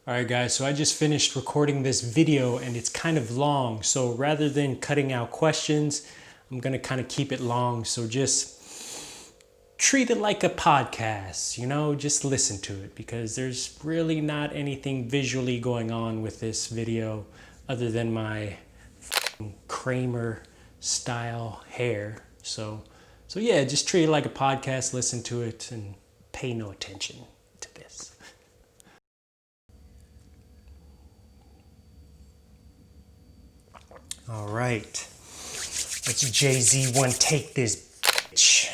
Alright guys, so I just finished recording this video and it's kind of long. So rather than cutting out questions, I'm gonna kind of keep it long. So just treat it like a podcast, just listen to it because there's really not anything visually going on with this video other than my Kramer style hair. So yeah, just treat it like a podcast, listen to it and pay no attention to this. All right, let's Jay-Z one take this bitch.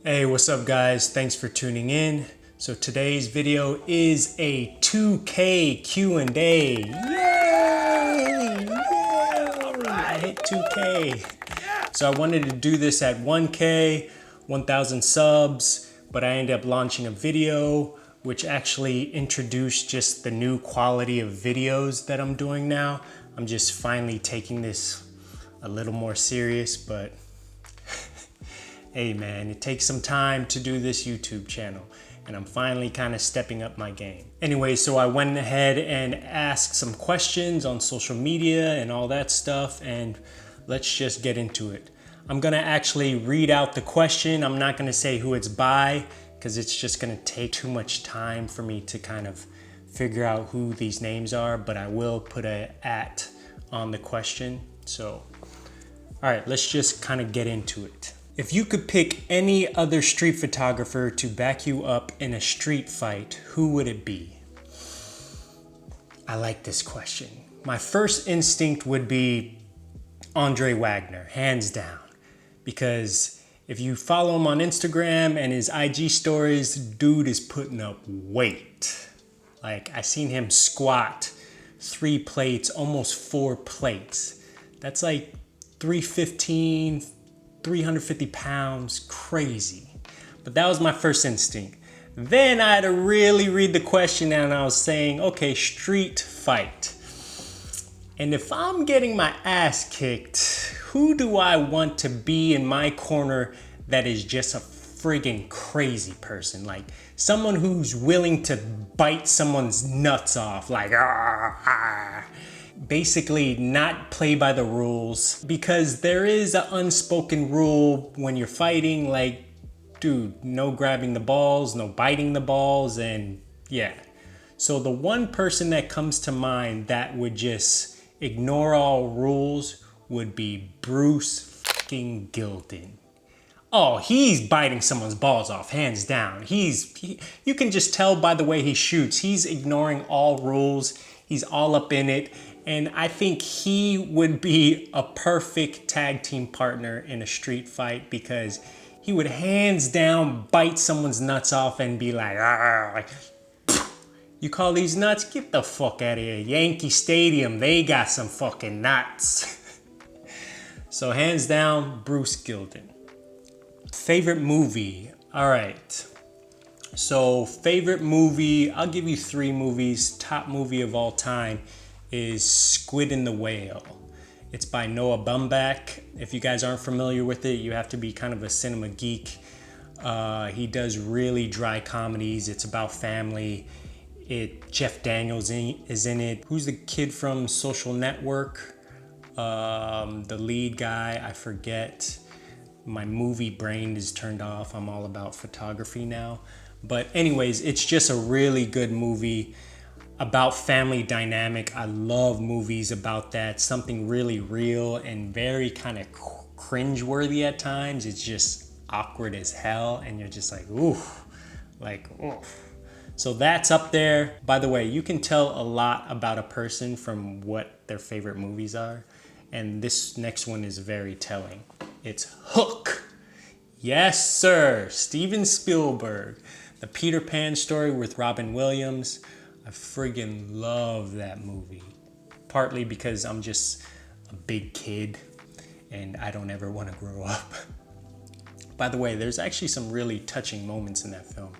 Hey, what's up guys? Thanks for tuning in. So today's video is a 2K Q&A. Yay! Yay! I hit 2K. So I wanted to do this at 1K, 1,000 subs, but I ended up launching a video which actually introduced just the new quality of videos that I'm doing now. I'm just finally taking this a little more serious, but hey man, it takes some time to do this YouTube channel and I'm finally kind of stepping up my game. Anyway, so I went ahead and asked some questions on social media and all that stuff, and let's just get into it. I'm gonna actually read out the question. I'm not gonna say who it's by because it's just gonna take too much time for me to kind of figure out who these names are, but I will put an @ on the question. So, all right, let's just kind of get into it. If you could pick any other street photographer to back you up in a street fight, who would it be? I like this question. My first instinct would be Andre Wagner, hands down. Because if you follow him on Instagram and his IG stories, dude is putting up weight. Like, I seen him squat 3 plates, almost 4 plates. That's like 315, 350 pounds, crazy. But that was my first instinct. Then I had to really read the question and I was saying, okay, street fight. And if I'm getting my ass kicked, who do I want to be in my corner that is just a friggin' crazy person? Like someone who's willing to bite someone's nuts off, like basically not play by the rules, because there is an unspoken rule when you're fighting, like, dude, no grabbing the balls, no biting the balls, and yeah. So the one person that comes to mind that would just ignore all rules would be Bruce fucking Gilden. Oh, he's biting someone's balls off, hands down. You can just tell by the way he shoots. He's ignoring all rules. He's all up in it. And I think he would be a perfect tag team partner in a street fight because he would hands down bite someone's nuts off and be like, you call these nuts? Get the fuck out of here. Yankee Stadium, they got some fucking nuts. So hands down, Bruce Gilden. Favorite movie? All right. So favorite movie, I'll give you 3 movies. Top movie of all time is Squid and the Whale. It's by Noah Baumbach. If you guys aren't familiar with it, you have to be kind of a cinema geek. He does really dry comedies. It's about family. Jeff Daniels is in it. Who's the kid from Social Network? The lead guy, I forget. My movie brain is turned off. I'm all about photography now. But anyways, it's just a really good movie about family dynamic. I love movies about that. Something really real and very kind of cringeworthy at times. It's just awkward as hell. And you're just like, oof, like, oof. So that's up there. By the way, you can tell a lot about a person from what their favorite movies are. And this next one is very telling. It's Hook. Yes, sir. Steven Spielberg. The Peter Pan story with Robin Williams. I friggin' love that movie. Partly because I'm just a big kid and I don't ever want to grow up. By the way, there's actually some really touching moments in that film.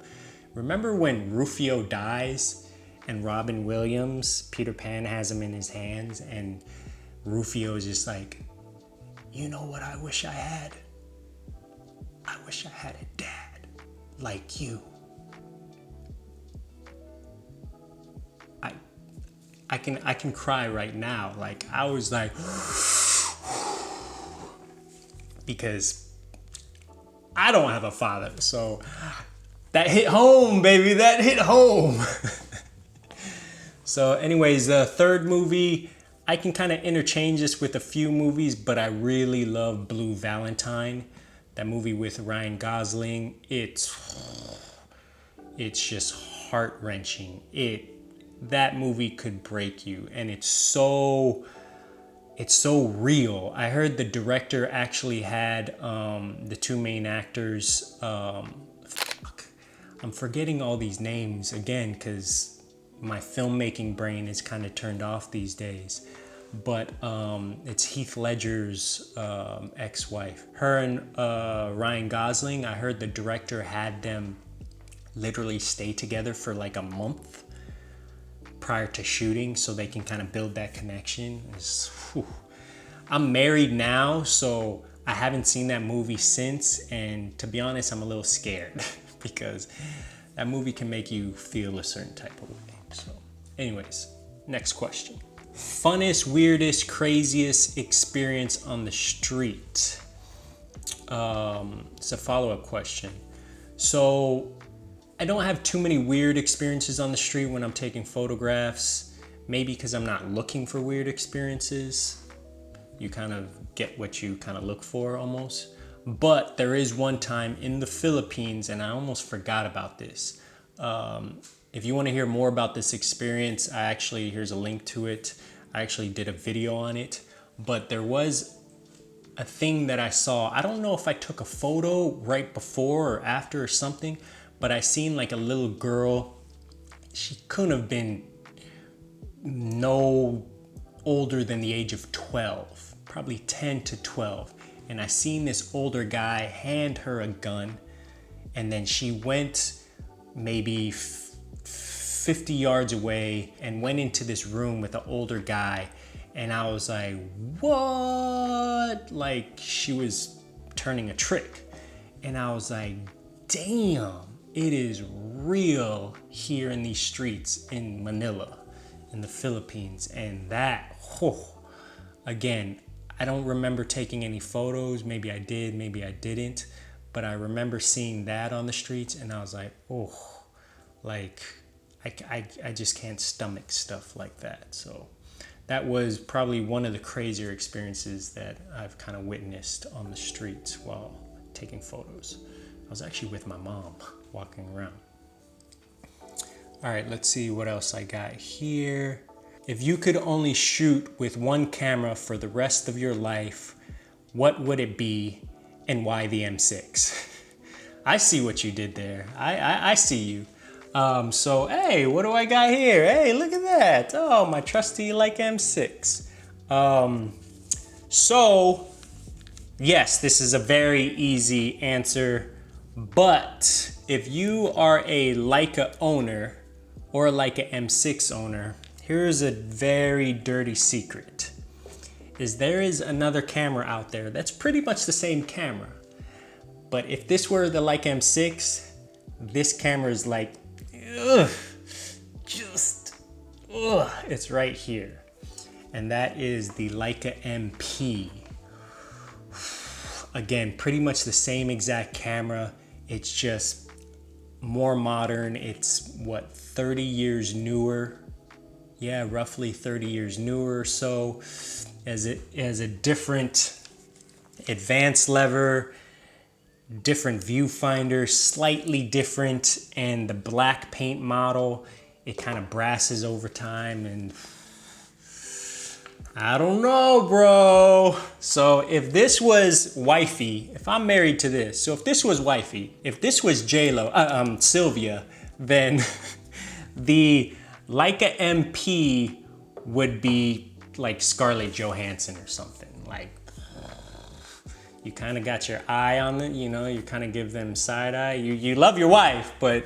Remember when Rufio dies and Robin Williams, Peter Pan, has him in his hands and Rufio is just like, you know what I wish I had? I wish I had a dad. like you. I can cry right now. Like, I was like, because I don't have a father. So that hit home, baby. That hit home. So anyways, the third movie, I can kind of interchange this with a few movies, but I really love Blue Valentine. That movie with Ryan Gosling. It's just heart-wrenching. That movie could break you, and it's so real. I heard the director actually had the two main actors. I'm forgetting all these names again because my filmmaking brain is kind of turned off these days. But it's Heath Ledger's ex-wife. Her and Ryan Gosling, I heard the director had them literally stay together for like a month prior to shooting so they can kind of build that connection. I'm married now, so I haven't seen that movie since, and to be honest, I'm a little scared because that movie can make you feel a certain type of way. So anyways, next question. Funnest, weirdest, craziest experience on the street. It's a follow-up question. So I don't have too many weird experiences on the street when I'm taking photographs, maybe because I'm not looking for weird experiences. You kind of get what you kind of look for almost. But there is one time in the Philippines, and I almost forgot about this. If you want to hear more about this experience, here's a link to it. I actually did a video on it, but there was a thing that I saw. I don't know if I took a photo right before or after or something, but I seen like a little girl. She couldn't have been no older than the age of 12, probably 10 to 12. And I seen this older guy hand her a gun, and then she went maybe 50 yards away and went into this room with the older guy. And I was like, what? Like, she was turning a trick. And I was like, damn, it is real here in these streets in Manila, in the Philippines. And that, again, I don't remember taking any photos. Maybe I did, maybe I didn't. But I remember seeing that on the streets, and I was like, like, I just can't stomach stuff like that. So that was probably one of the crazier experiences that I've kind of witnessed on the streets while taking photos. I was actually with my mom walking around. All right, let's see what else I got here. If you could only shoot with one camera for the rest of your life, what would it be and why the M6? I see what you did there. I see you. So, hey, what do I got here? Hey, look at that. Oh, my trusty Leica M6. So, yes, this is a very easy answer, but if you are a Leica owner or a Leica M6 owner, here's a very dirty secret. There is another camera out there that's pretty much the same camera. But if this were the Leica M6, this camera is like, it's right here. And that is the Leica MP. Again, pretty much the same exact camera. It's just more modern. It's what, 30 years newer? Yeah, roughly 30 years newer or so. It has a different advanced lever, different viewfinder, slightly different, and the black paint model, it kind of brasses over time, and I don't know, bro. So if this was wifey, if I'm married to this, so if this was wifey, if this was J-Lo, Sylvia, then the Leica MP would be like Scarlett Johansson or something. Like, you kind of got your eye on it, you kind of give them side eye. You love your wife, but,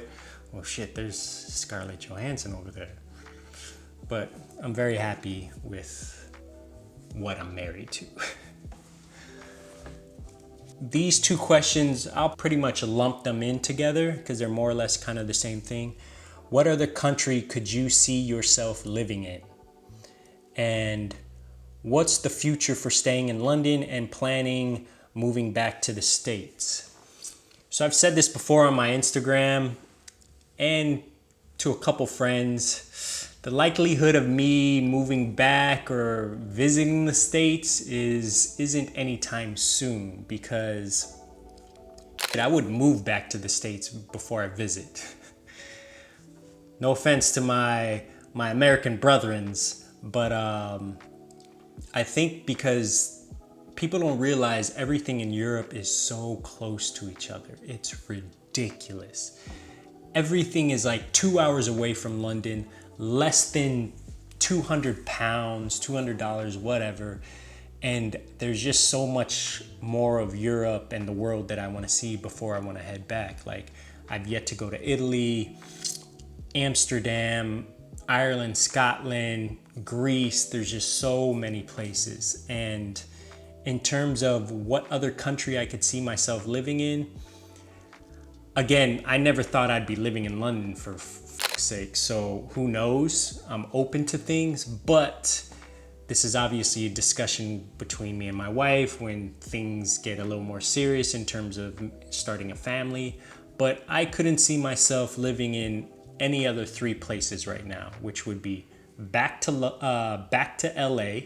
well, shit, there's Scarlett Johansson over there. But I'm very happy with what I'm married to. these two questions, I'll pretty much lump them in together because they're more or less kind of the same thing. What other country could you see yourself living in? And what's the future for staying in London and planning moving back to the States? So I've said this before on my Instagram and to a couple friends. The likelihood of me moving back or visiting the States isn't anytime soon, because I would move back to the States before I visit. No offense to my American brethrens, but I think because people don't realize everything in Europe is so close to each other. It's ridiculous. Everything is like 2 hours away from London, less than 200 pounds, $200, whatever. And there's just so much more of Europe and the world that I want to see before I want to head back. Like, I've yet to go to Italy, Amsterdam, Ireland, Scotland, Greece. There's just so many places. And in terms of what other country I could see myself living in, again, I never thought I'd be living in London, for fuck's sake. So who knows? I'm open to things, but this is obviously a discussion between me and my wife when things get a little more serious in terms of starting a family. But I couldn't see myself living in any other three places right now, which would be back to LA,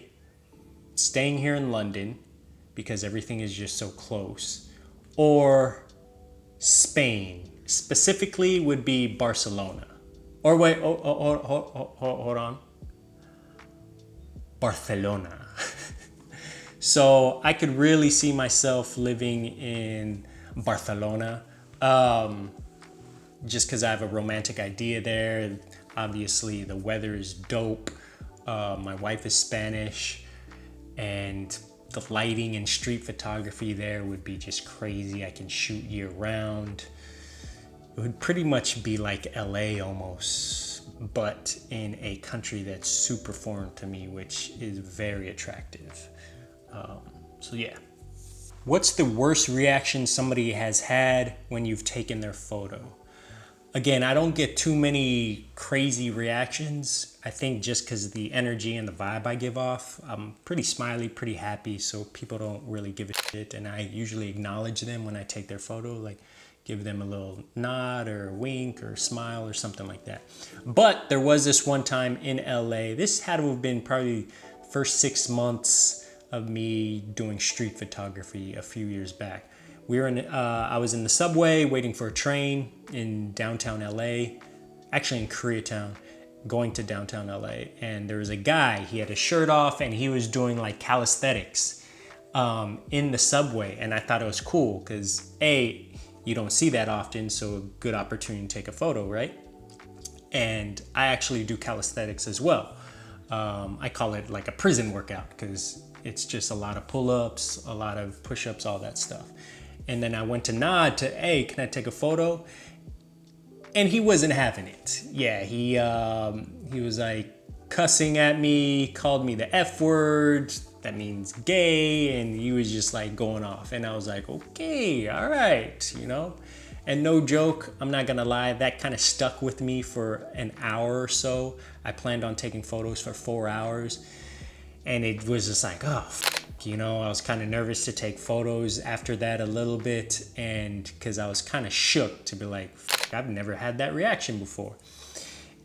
staying here in London because everything is just so close, or Spain. Specifically would be Barcelona. Or wait, hold on. Barcelona. So I could really see myself living in Barcelona, just because I have a romantic idea there. Obviously, the weather is dope. My wife is Spanish, and the lighting and street photography there would be just crazy. I can shoot year round. It would pretty much be like LA almost, but in a country that's super foreign to me, which is very attractive. So yeah. What's the worst reaction somebody has had when you've taken their photo? Again, I don't get too many crazy reactions. I think just because of the energy and the vibe I give off, I'm pretty smiley, pretty happy, so people don't really give a shit. And I usually acknowledge them when I take their photo, like give them a little nod or a wink or a smile or something like that. But there was this one time in LA, this had to have been probably first 6 months of me doing street photography a few years back. I was in the subway waiting for a train in downtown LA, actually in Koreatown, going to downtown LA. And there was a guy, he had his shirt off and he was doing like calisthenics in the subway. And I thought it was cool because A, you don't see that often, so a good opportunity to take a photo, right? And I actually do calisthenics as well. I call it like a prison workout because it's just a lot of pull-ups, a lot of push-ups, all that stuff. And then I went to nod to, hey, can I take a photo? And he wasn't having it. Yeah, he was like cussing at me, called me the F word, that means gay, and he was just like going off. And I was like, okay, all right, you know? And no joke, I'm not gonna lie, that kind of stuck with me for an hour or so. I planned on taking photos for 4 hours. And it was just like, oh, you know, I was kind of nervous to take photos after that a little bit. And because I was kind of shook to be like, I've never had that reaction before.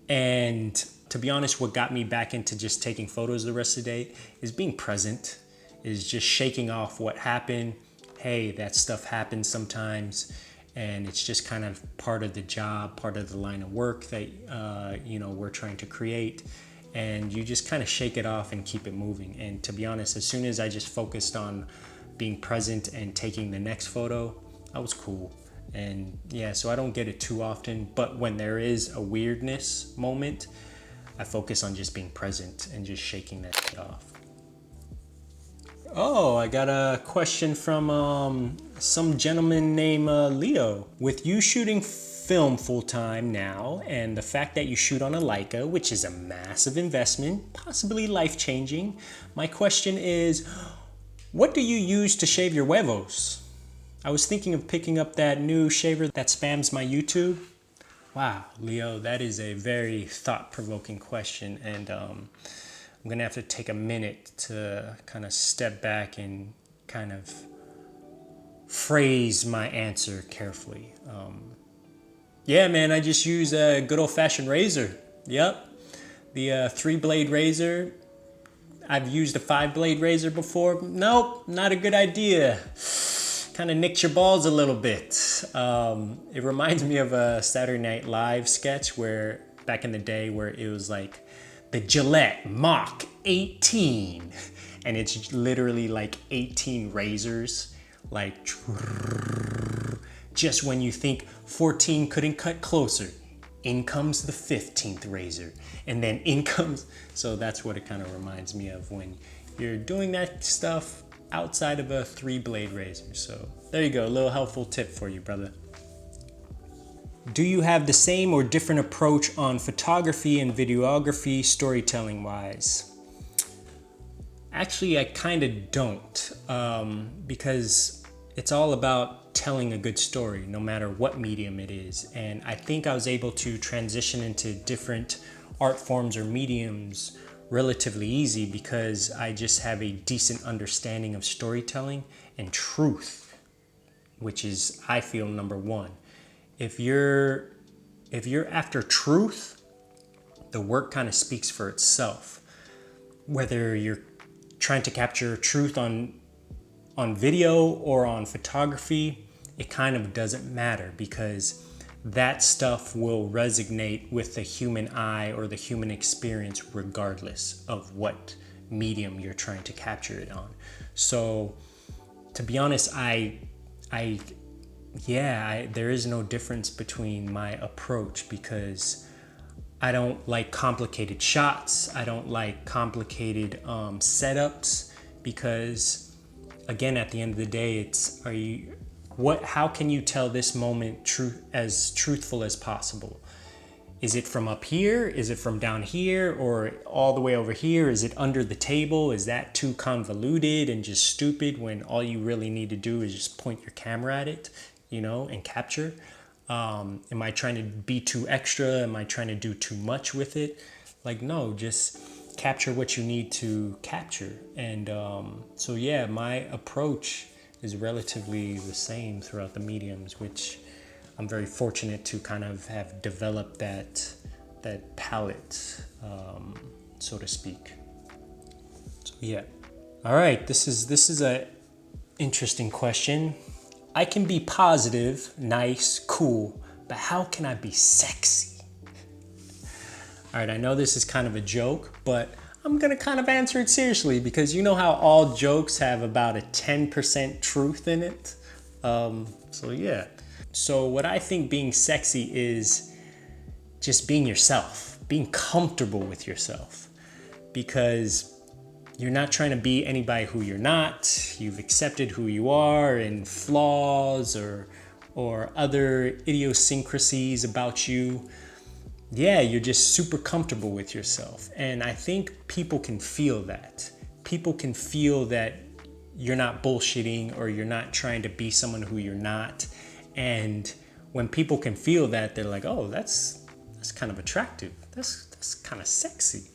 And to be honest, what got me back into just taking photos the rest of the day is being present, is just shaking off what happened. Hey, that stuff happens sometimes. And it's just kind of part of the job, part of the line of work that, you know, we're trying to create. And you just kind of shake it off and keep it moving. And to be honest, as soon as I just focused on being present and taking the next photo, I was cool. And yeah, so I don't get it too often, but when there is a weirdness moment, I focus on just being present and just shaking that shit off. Oh, I got a question from some gentleman named Leo. With you shooting film full-time now, and the fact that you shoot on a Leica, which is a massive investment, possibly life-changing, my question is, what do you use to shave your huevos? I was thinking of picking up that new shaver that spams my YouTube. Wow, Leo, that is a very thought-provoking question, and I'm gonna have to take a minute to kind of step back and kind of phrase my answer carefully. Yeah, man, I just use a good old-fashioned razor. Yep, the 3-blade razor. I've used a 5-blade razor before. Nope, not a good idea. Kind of nicks your balls a little bit. It reminds me of a Saturday Night Live sketch where back in the day where it was like the Gillette Mach 18, and it's literally like 18 razors, like just when you think 14 couldn't cut closer, in comes the 15th razor, and then in comes, so that's what it kind of reminds me of when you're doing that stuff outside of a 3-blade razor. So there you go, a little helpful tip for you, brother. Do you have the same or different approach on photography and videography storytelling wise? Actually, I kind of don't, because it's all about telling a good story, no matter what medium it is. And I think I was able to transition into different art forms or mediums relatively easy because I just have a decent understanding of storytelling and truth, which is, I feel, number one. If you're after truth, the work kind of speaks for itself. Whether you're trying to capture truth on video or on photography, it kind of doesn't matter because that stuff will resonate with the human eye or the human experience regardless of what medium you're trying to capture it on. So to be honest, there is no difference between my approach because I don't like complicated shots. I don't like complicated setups because, again, at the end of the day, how can you tell this moment as truthful as possible? Is it from up here? Is it from down here? Or all the way over here? Is it under the table? Is that too convoluted and just stupid when all you really need to do is just point your camera at it, and capture? Am I trying to be too extra? Am I trying to do too much with it? Like, no, just capture what you need to capture. And so yeah, my approach is relatively the same throughout the mediums, which I'm very fortunate to kind of have developed that palette, so to speak. So yeah. All right, this is a interesting question. I can be positive, nice, cool, but how can I be sexy? All right, I know this is kind of a joke, but I'm gonna kind of answer it seriously because you know how all jokes have about a 10% truth in it? So yeah. So what I think being sexy is just being yourself, being comfortable with yourself, because you're not trying to be anybody who you're not. You've accepted who you are and flaws or other idiosyncrasies about you. Yeah, you're just super comfortable with yourself. And I think people can feel that. People can feel that you're not bullshitting or you're not trying to be someone who you're not. And when people can feel that, they're like, oh, that's kind of attractive. That's kind of sexy,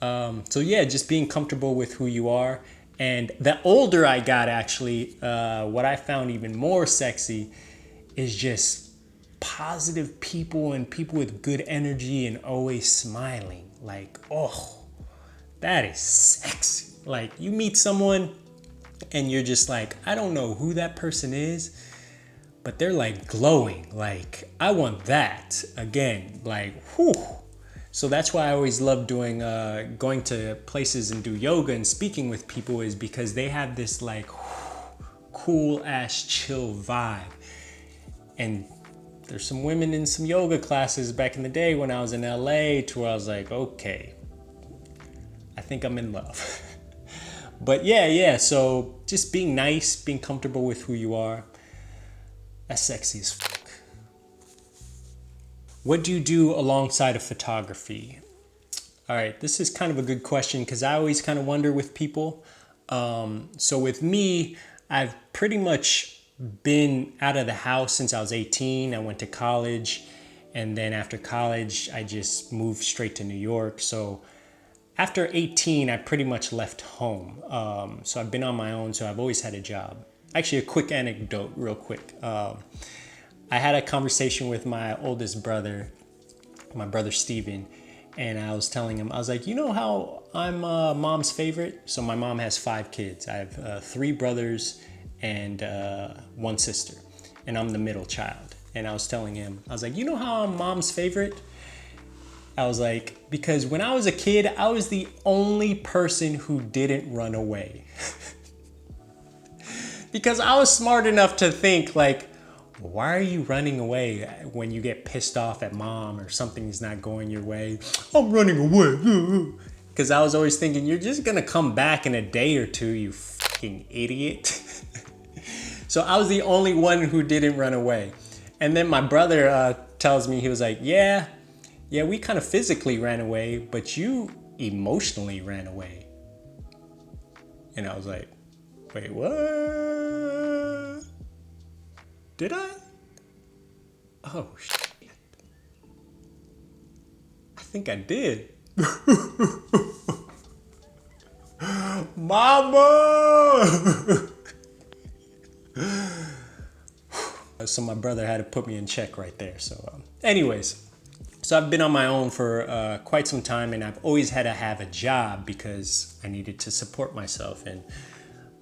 So yeah, just being comfortable with who you are. And the older I got, actually, what I found even more sexy is just positive people and people with good energy and always smiling. Like, oh, that is sexy. Like, you meet someone and you're just like, I don't know who that person is, but they're like glowing. Like, I want that again. Like, whew. So that's why I always love doing, going to places and do yoga and speaking with people, is because they have this like cool ass chill vibe. And there's some women in some yoga classes back in the day when I was in LA to where I was like, okay, I think I'm in love. But yeah, so just being nice, being comfortable with who you are, that's sexy as fuck. What do you do alongside of photography? All right, this is kind of a good question because I always kind of wonder with people. So with me, I've pretty much been out of the house since I was 18. I went to college, and then after college, I just moved straight to New York. So after 18, I pretty much left home. So I've been on my own, so I've always had a job. Actually, a quick anecdote, real quick. I had a conversation with my oldest brother, my brother Steven, and I was telling him, I was like, you know how I'm mom's favorite? So my mom has 5 kids. I have 3 brothers and 1 sister, and I'm the middle child. And I was telling him, I was like, you know how I'm mom's favorite? I was like, because when I was a kid, I was the only person who didn't run away. Because I was smart enough to think like, why are you running away when you get pissed off at mom or something's not going your way? I'm running away. Because I was always thinking, you're just gonna come back in a day or two, you fucking idiot. So I was the only one who didn't run away. And then my brother tells me, he was like, yeah, we kind of physically ran away, but you emotionally ran away. And I was like, wait, what? Did I? Oh, shit. I think I did. Mama! So my brother had to put me in check right there. So anyways, so I've been on my own for quite some time, and I've always had to have a job because I needed to support myself. And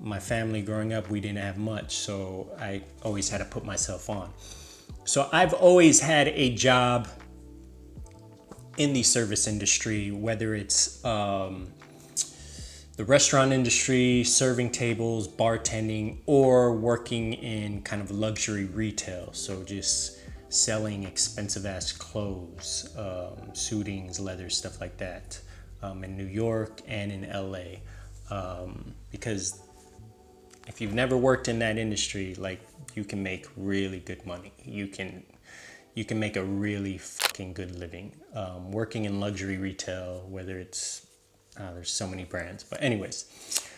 my family growing up, we didn't have much, so I always had to put myself on. So I've always had a job in the service industry, whether it's the restaurant industry, serving tables, bartending, or working in kind of luxury retail. So just selling expensive ass clothes, suitings, leather, stuff like that, in New York and in LA. Because if you've never worked in that industry, like, you can make really good money. You can make a really fucking good living. Working in luxury retail, whether it's, there's so many brands, but anyways.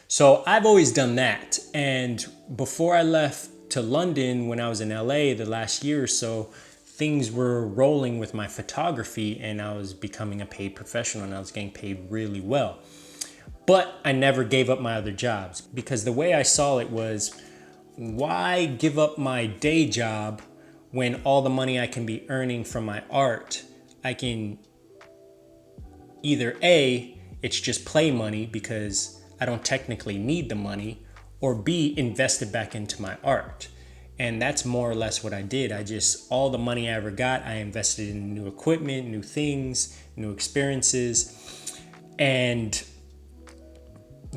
So I've always done that. And before I left to London, when I was in LA the last year or so, things were rolling with my photography, and I was becoming a paid professional, and I was getting paid really well. But I never gave up my other jobs, because the way I saw it was, why give up my day job when all the money I can be earning from my art, I can either A, it's just play money because I don't technically need the money, or B, invest it back into my art. And that's more or less what I did. All the money I ever got, I invested in new equipment, new things, new experiences. And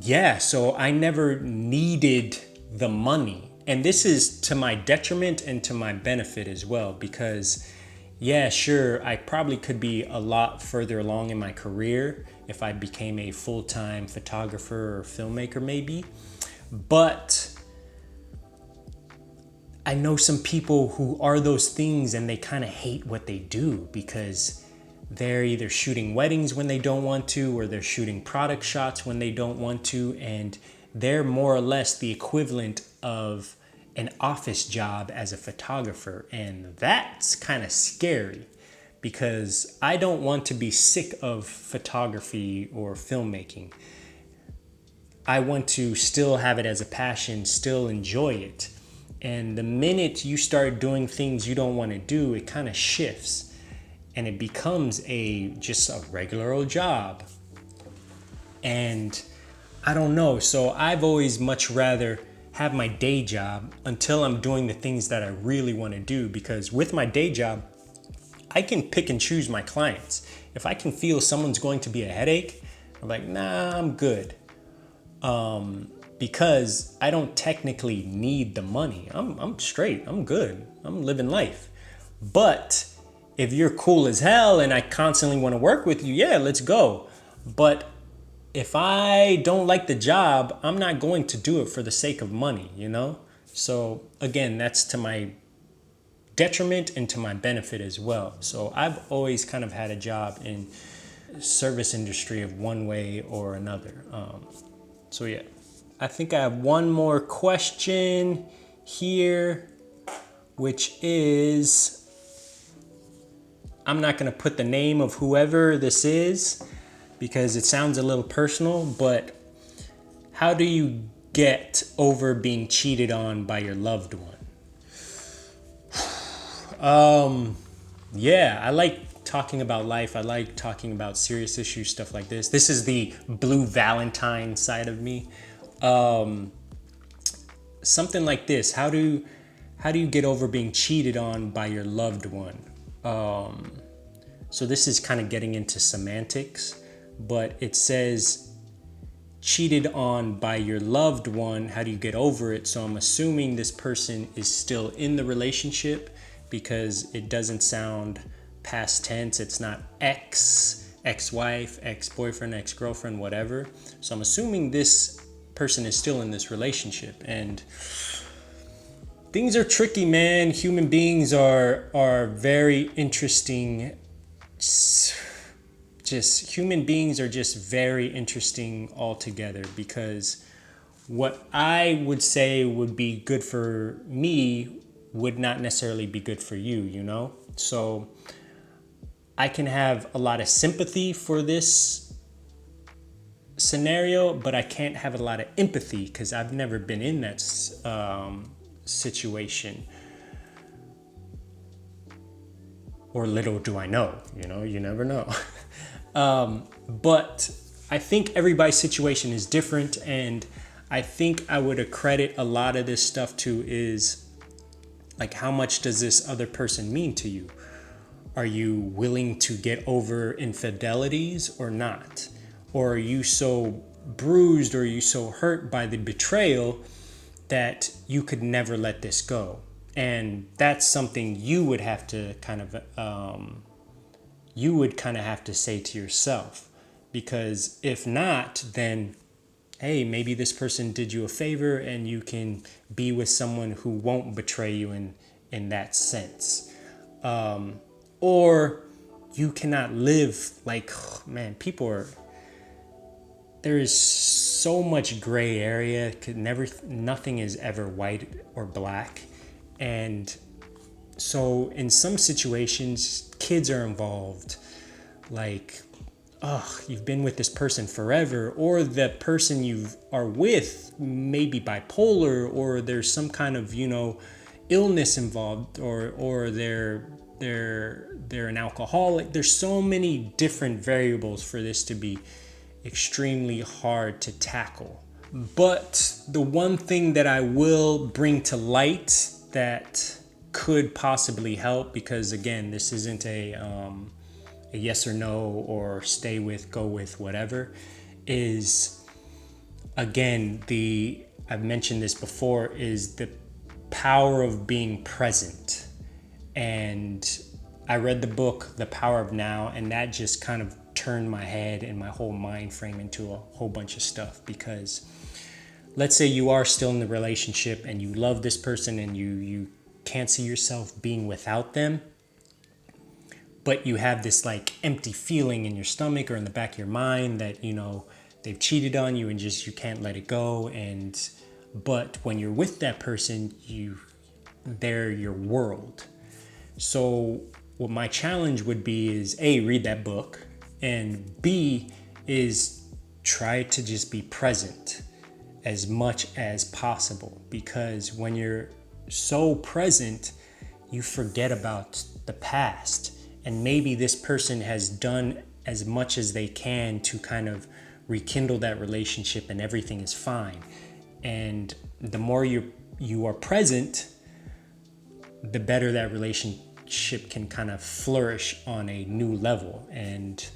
yeah, so I never needed the money. And this is to my detriment and to my benefit as well, because yeah, sure, I probably could be a lot further along in my career if I became a full-time photographer or filmmaker maybe. But I know some people who are those things, and they kind of hate what they do because they're either shooting weddings when they don't want to, or they're shooting product shots when they don't want to, and they're more or less the equivalent of an office job as a photographer. And that's kind of scary, because I don't want to be sick of photography or filmmaking. I want to still have it as a passion, still enjoy it. And the minute you start doing things you don't want to do, it kind of shifts. And it becomes just a regular old job. And I don't know. So I've always much rather have my day job until I'm doing the things that I really want to do. Because with my day job, I can pick and choose my clients. If I can feel someone's going to be a headache, I'm like, nah, I'm good. Because I don't technically need the money. I'm straight. I'm good. I'm living life. But if you're cool as hell and I constantly want to work with you, yeah, let's go. But if I don't like the job, I'm not going to do it for the sake of money, you know? So again, that's to my detriment and to my benefit as well. So I've always kind of had a job in service industry of one way or another. So yeah, I think I have one more question here, which is, I'm not going to put the name of whoever this is because it sounds a little personal, but how do you get over being cheated on by your loved one? Yeah, I like talking about life. I like talking about serious issues, stuff like this. This is the Blue Valentine side of me. Something like this. How do you get over being cheated on by your loved one? So this is kind of getting into semantics, but it says cheated on by your loved one. How do you get over it? So I'm assuming this person is still in the relationship because it doesn't sound past tense. It's not ex-wife, ex-boyfriend, ex-girlfriend, whatever. So I'm assuming this person is still in this relationship, and things are tricky, man. Human beings are very interesting. Human beings are just very interesting altogether, because what I would say would be good for me would not necessarily be good for you, you know? So I can have a lot of sympathy for this scenario, but I can't have a lot of empathy because I've never been in that situation. Or little do I know, you know, you never know. But I think everybody's situation is different, and I think I would accredit a lot of this stuff to is like, how much does this other person mean to you? Are you willing to get over infidelities or not? Or are you so bruised, or are you so hurt by the betrayal that you could never let this go? And that's something you would have to kind of have to say to yourself, because if not, then hey, maybe this person did you a favor and you can be with someone who won't betray you in that sense. Or you cannot live like, man, there is so much gray area. Nothing is ever white or black. And so in some situations, kids are involved. Like, you've been with this person forever, or the person you are with may be bipolar, or there's some kind of, illness involved, or they're an alcoholic. There's so many different variables for this to be extremely hard to tackle. But the one thing that I will bring to light that could possibly help, because again, this isn't a yes or no, or stay with, go with, whatever, is, again, I've mentioned this before, is the power of being present. And I read the book, The Power of Now, and that just kind of turned my head and my whole mind frame into a whole bunch of stuff. Because let's say you are still in the relationship and you love this person and you can't see yourself being without them, but you have this like empty feeling in your stomach or in the back of your mind that, they've cheated on you and just, you can't let it go. But when you're with that person, they're your world. So what my challenge would be is A, read that book, and B is try to just be present as much as possible, because when you're so present, you forget about the past. And maybe this person has done as much as they can to kind of rekindle that relationship, and everything is fine. And the more you are present, the better that relationship can kind of flourish on a new level. And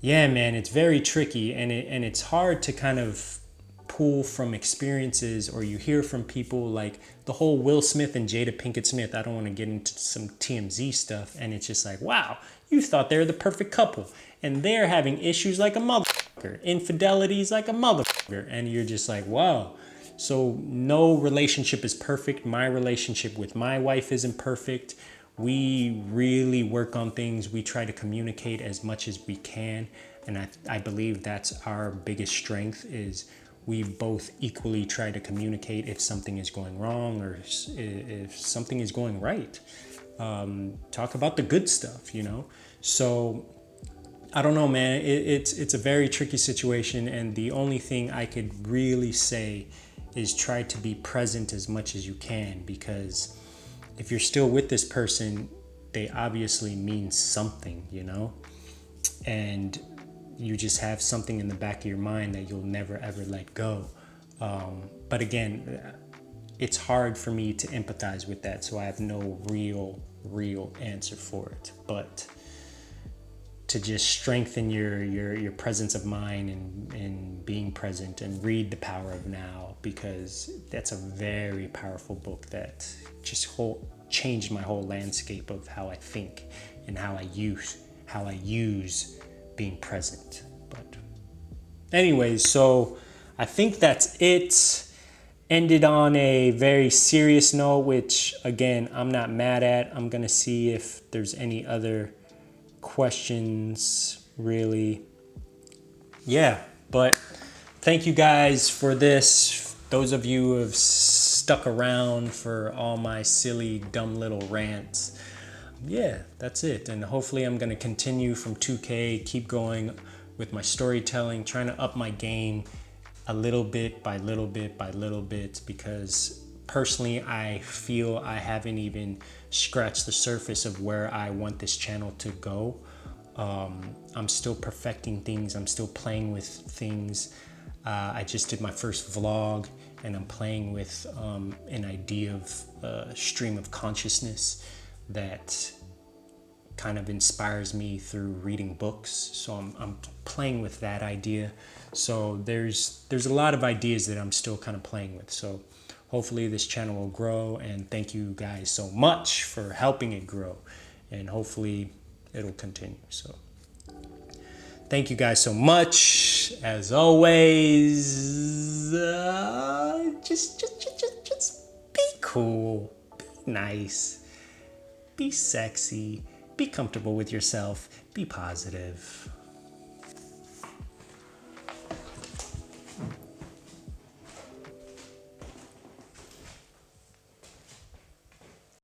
yeah, man, it's very tricky, and it's hard to kind of pull from experiences, or you hear from people like the whole Will Smith and Jada Pinkett Smith. I don't want to get into some TMZ stuff, and it's just like, wow, you thought they were the perfect couple, and they're having issues like a motherfucker, infidelities like a motherfucker, and you're just like, wow. So no relationship is perfect. My relationship with my wife isn't perfect. We really work on things. We try to communicate as much as we can, and I believe that's our biggest strength, is we both equally try to communicate if something is going wrong or if something is going right. Talk about the good stuff, you know? So I don't know, man. It's a very tricky situation, and the only thing I could really say is try to be present as much as you can, because if you're still with this person, they obviously mean something, you know? And you just have something in the back of your mind that you'll never ever let go. But again, it's hard for me to empathize with that, so I have no real answer for it. But to just strengthen your presence of mind and being present, and read The Power of Now, because that's a very powerful book that just changed my whole landscape of how I think and how I use being present. But anyways, so I think that's it. Ended on a very serious note, which again, I'm not mad at. I'm gonna see if there's any other questions, really. Yeah, but thank you guys for this. Those of you who have stuck around for all my silly, dumb little rants. Yeah, that's it. And hopefully I'm going to continue from 2K, keep going with my storytelling, trying to up my game a little bit by little bit by little bit, because personally I feel I haven't even scratched the surface of where I want this channel to go. I'm still perfecting things. I'm still playing with things. I just did my first vlog, and I'm playing with an idea of stream of consciousness that kind of inspires me through reading books. So I'm playing with that idea. So there's a lot of ideas that I'm still kind of playing with. So hopefully this channel will grow, and thank you guys so much for helping it grow, and hopefully it'll continue. So thank you guys so much. As always, just be cool, be nice, be sexy, be comfortable with yourself, be positive.